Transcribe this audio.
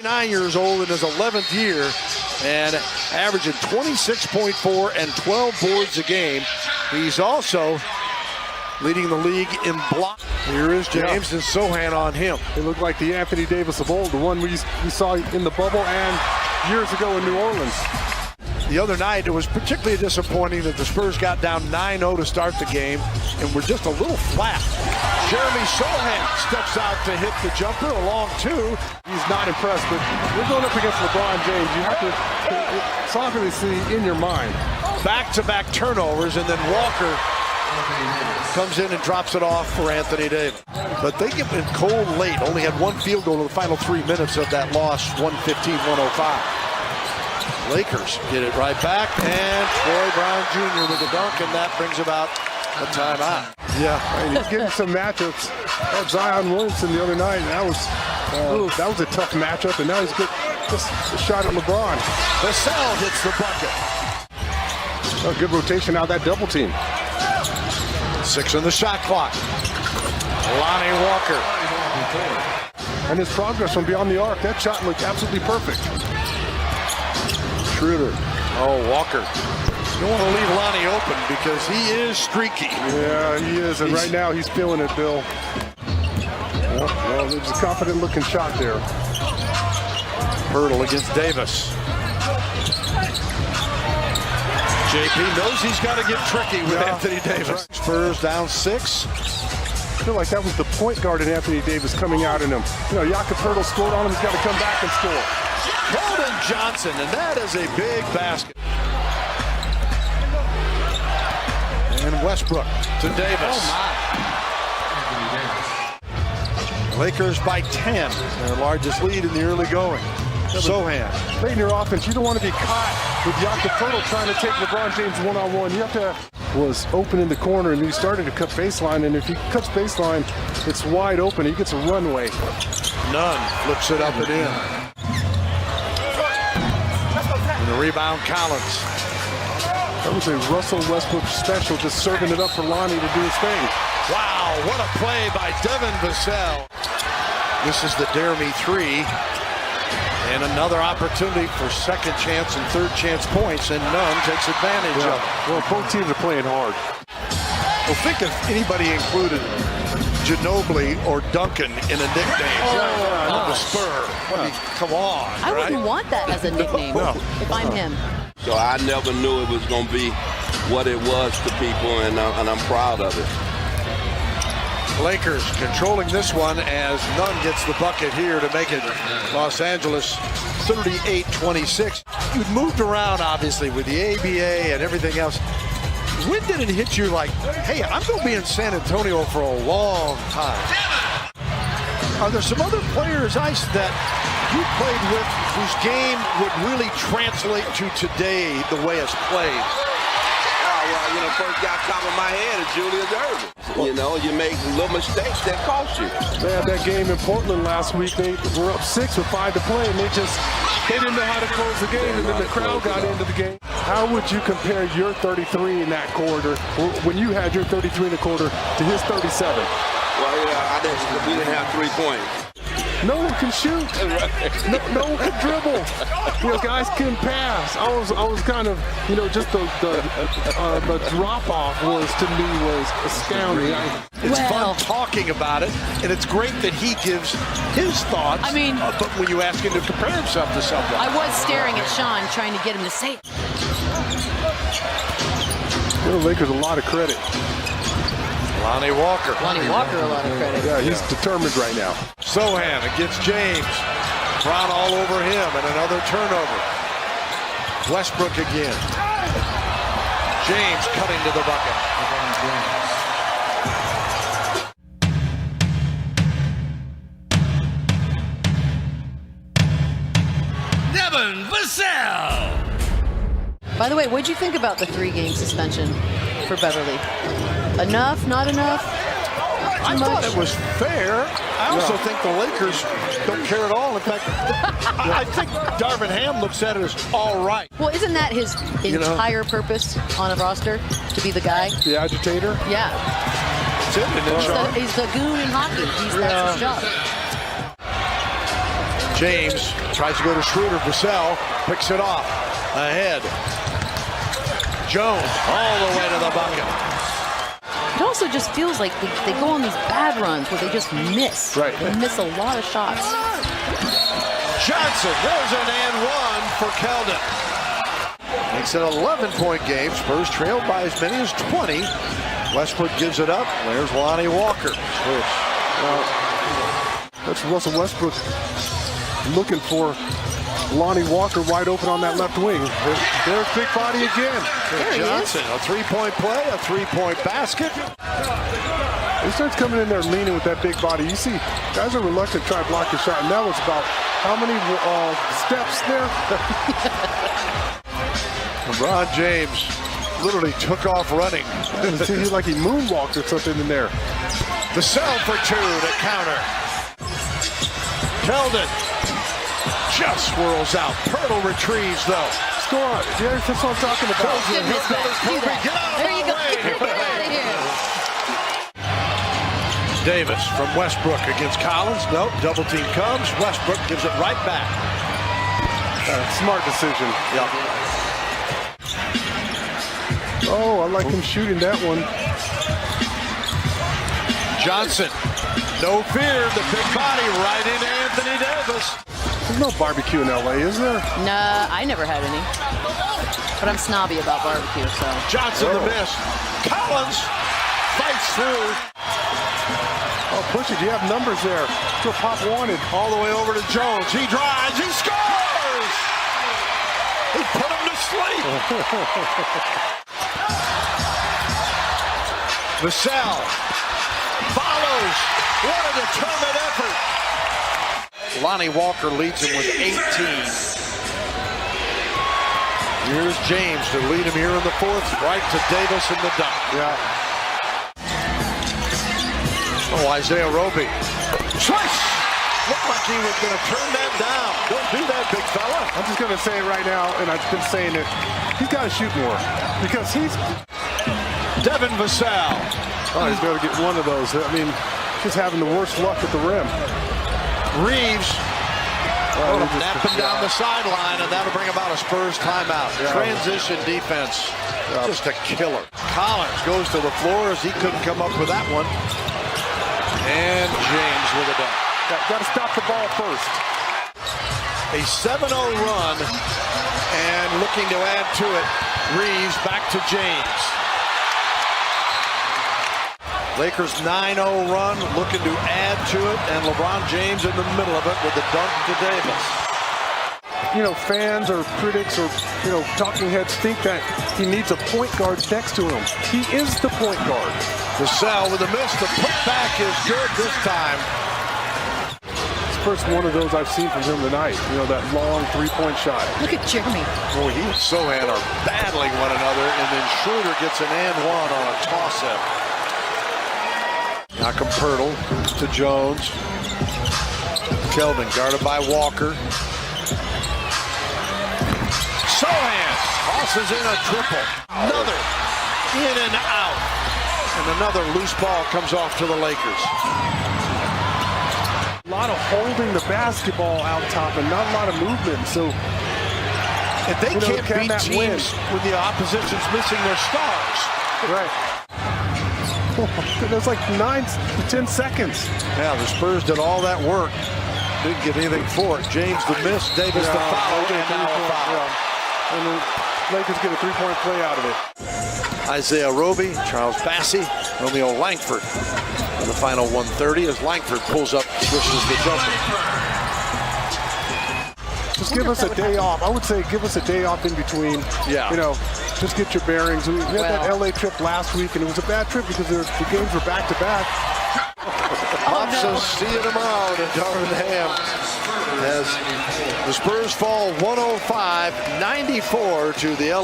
9 years old in his 11th year and averaging 26.4 and 12 boards a game. He's also leading the league in block. Here is James and Sohan on him. It looked like the Anthony Davis of old, the one we saw in the bubble and years ago in New Orleans. The other night, it was particularly disappointing that the Spurs got down 9-0 to start the game and were just a little flat. Jeremy Sohan steps out to hit the jumper, a long two. He's not impressed, but we're going up against LeBron James. You have to sonically see in your mind. Back-to-back turnovers, and then Walker comes in and drops it off for Anthony Davis. But they get in cold late, only had one field goal in the final 3 minutes of that loss, 115-105. Lakers get it right back, and Troy Brown Jr. with a dunk, and that brings about a timeout. Yeah, and he's getting some matchups. At Zion Williamson the other night, that was a tough matchup, and now he's got just a shot at LeBron. Vassell hits the bucket. A good rotation out of that double team. 6 on the shot clock. Lonnie Walker. And his progress from beyond the arc, that shot looked absolutely perfect. Schroeder. Oh, Walker. You don't want to leave Lonnie open because he is streaky. Yeah, he is, and right now he's feeling it, Bill. Well, there's a confident-looking shot there. Hurdle against Davis. JP knows he's got to get tricky with Anthony Davis. Spurs down 6. I feel like that was the point guard in Anthony Davis coming out in him. You know, Jakob Poeltl scored on him. He's got to come back and score. Keldon Johnson, and that is a big basket. And Westbrook to Davis. Oh, my. Lakers by 10. Their largest lead in the early going. Sohan. Late in your offense, you don't want to be caught with Jakob Poeltl trying to take LeBron James one-on-one. You have to was open in the corner, and he started to cut baseline, and if he cuts baseline, it's wide open. He gets a runway. Nunn flips it up and in. And the rebound, Collins. That was a Russell Westbrook special, just serving it up for Lonnie to do his thing. Wow, what a play by Devin Vassell. This is the Dare Me 3. And another opportunity for second chance and third chance points, and Nunn takes advantage of it. Well, both teams are playing hard. Well, think if anybody included Ginobili or Duncan in a nickname on the Spur. I mean, come on, I wouldn't want that as a nickname if I'm him. So I never knew it was going to be what it was to people, and I'm proud of it. Lakers controlling this one as Nunn gets the bucket here to make it Los Angeles 38-26. You'd moved around, obviously, with the ABA and everything else. When did it hit you like, hey, I'm going to be in San Antonio for a long time? Are there some other players, Ice, that you played with whose game would really translate to today the way it's played? Well, you know, first guy top of my head is Julius Erving. You know, you make little mistakes that cost you. They had that game in Portland last week. They were up 6 with 5 to play, and they didn't know how to close the game, and then the crowd got into the game. How would you compare your 33 in that quarter, when you had your 33 in the quarter, to his 37? Well, yeah, we didn't have 3 points. No one can shoot. No one can dribble. You know, guys can pass. I was kind of, you know, just the drop off to me was astounding. It's fun talking about it, and it's great that he gives his thoughts. I mean, but when you ask him to compare himself to someone, I was staring at Sean, trying to get him to say it. Give the Lakers a lot of credit. Lonnie Walker. Lonnie Walker, a lot of credit. Yeah, he's determined right now. Sohan against James. Brown all over him, and another turnover. Westbrook again. James cutting to the bucket. Devin Vassell. By the way, what'd you think about the 3-game suspension for Beverly? Enough? Not enough? I thought it was fair. I also think the Lakers don't care at all. In fact, I think Darvin Ham looks at it as all right. Well, isn't that his entire purpose on a roster? To be the guy? The agitator? Yeah. That's it, He's the goon in hockey. That's his job. James tries to go to Schroeder. Vassell picks it off. Ahead. Jones all the way to the bucket. It also just feels like they go on these bad runs where they just miss. Right. They miss a lot of shots. Johnson, there's an and one for Keldon. Makes it an 11-point game. Spurs trailed by as many as 20. Westbrook gives it up. There's Lonnie Walker. That's Russell Westbrook looking for Lonnie Walker wide open on that left wing. There's big body again. Johnson, a three-point play, a three-point basket. He starts coming in there leaning with that big body. You see, guys are reluctant to try to block your shot, and that was about how many steps there? LeBron James literally took off running. It seemed like he moonwalked or something in there. Vassell for two to counter. Keldon just swirls out. Pirtle retrieves, though. Score. Yeah, that's what I'm talking about. Good mismatch. Do that. There you go. Get out of here. Davis from Westbrook against Collins. Nope, double team comes. Westbrook gives it right back. Smart decision. Yep. Oh, I like him shooting that one. Johnson, no fear, the big body right into Anthony Davis. There's no barbecue in LA, is there? Nah, I never had any. But I'm snobby about barbecue, so. Johnson the miss. Collins fights through. Oh, push it. You have numbers there. That's what Pop wanted. All the way over to Jones. He drives. He scores! He put him to sleep. Vassell follows. What a determined effort. Lonnie Walker leads him with 18. Here's James to lead him here in the fourth. Right to Davis in the dunk. Yeah. Oh, Isaiah Roby. Swish! Looked like he was going to turn that down. Don't do that, big fella. I'm just going to say it right now, and I've been saying it. He's got to shoot more because he's... Devin Vassell. Oh, he's got to get one of those. I mean, just having the worst luck at the rim. Reeves. Napping down the sideline, and that'll bring about a Spurs timeout. Yeah. Transition defense. Just a killer. Collins goes to the floor as he couldn't come up with that one. And James with a dunk. Got to stop the ball first. A 7-0 run, and looking to add to it. Reeves back to James. Lakers 9-0 run, looking to add to it, and LeBron James in the middle of it with the dunk to Davis. You know, fans or critics or, talking heads think that he needs a point guard next to him. He is the point guard. Vassell with a miss. The putback is good this time. It's the first one of those I've seen from him tonight. That long three-point shot. Look at Jeremy. Boy, he and Sohan are battling one another, and then Schroeder gets an and one on a toss-up. Malcolm Pirtle to Jones. Keldon guarded by Walker. Sohan tosses in a triple. Another in and out. And another loose ball comes off to the Lakers. A lot of holding the basketball out top and not a lot of movement. So if they can't beat that teams when the opposition's missing their stars. Right. There's like 9 to 10 seconds. Yeah, the Spurs did all that work. Didn't get anything for it. James the miss, Davis the foul, and now a foul. And the Lakers get a three-point play out of it. Isaiah Roby, Charles Bassey, Romeo Langford in the final 1:30 as Langford pulls up, switches the jumper. Just give us a day off. I would say give us a day off in between. Yeah. Just get your bearings. We had that LA trip last week, and it was a bad trip because the games were back-to-back. So see you tomorrow to Darvingham as the Spurs fall 105-94 to the LA.